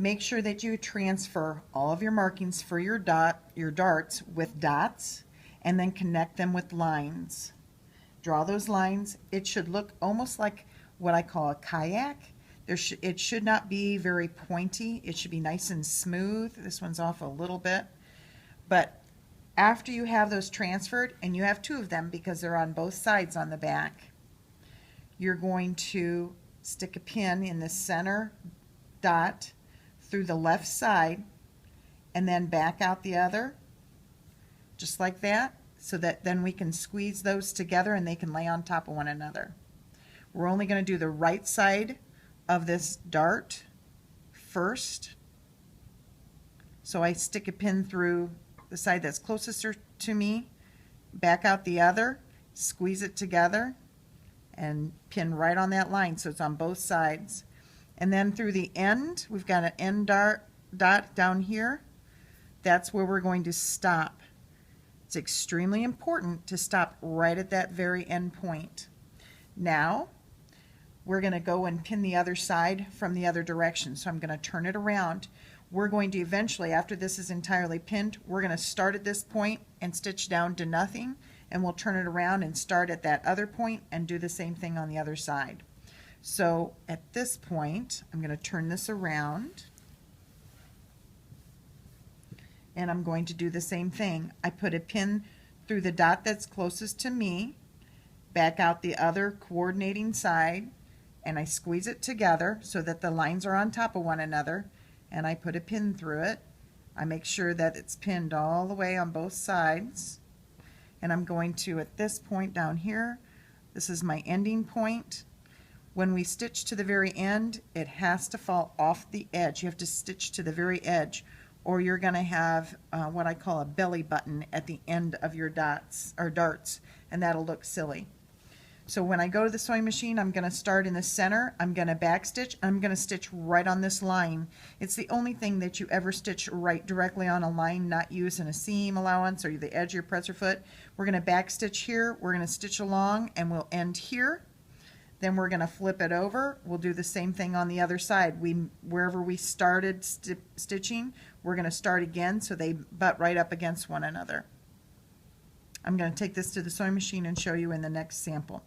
Make sure that you transfer all of your markings for your darts with dots, and then connect them with lines. Draw those lines. It should look almost like what I call a kayak. It should not be very pointy. It should be nice and smooth. This one's off a little bit. But after you have those transferred, and you have two of them because they're on both sides on the back, you're going to stick a pin in the center dot through the left side and then back out the other, just like that, so that then we can squeeze those together and they can lay on top of one another. We're only going to do the right side of this dart first. So I stick a pin through the side that's closest to me, back out the other, squeeze it together, and pin right on that line so it's on both sides. And then through the end, we've got an end dot down here. That's where we're going to stop. It's extremely important to stop right at that very end point. Now, we're going to go and pin the other side from the other direction. So I'm going to turn it around. We're going to eventually, after this is entirely pinned, we're going to start at this point and stitch down to nothing, and we'll turn it around and start at that other point and do the same thing on the other side. So at this point, I'm going to turn this around, and I'm going to do the same thing. I put a pin through the dot that's closest to me, back out the other coordinating side, and I squeeze it together so that the lines are on top of one another, and I put a pin through it. I make sure that it's pinned all the way on both sides, and I'm going to, at this point down here, this is my ending point. When we stitch to the very end, it has to fall off the edge. You have to stitch to the very edge, or you're going to have what I call a belly button at the end of your dots or darts, and that'll look silly. So when I go to the sewing machine, I'm going to start in the center, I'm going to backstitch, I'm going to stitch right on this line. It's the only thing that you ever stitch right directly on a line, not using a seam allowance or the edge of your presser foot. We're going to backstitch here, we're going to stitch along, and we'll end here. Then we're going to flip it over. We'll do the same thing on the other side. Wherever we started stitching, we're going to start again so they butt right up against one another. I'm going to take this to the sewing machine and show you in the next sample.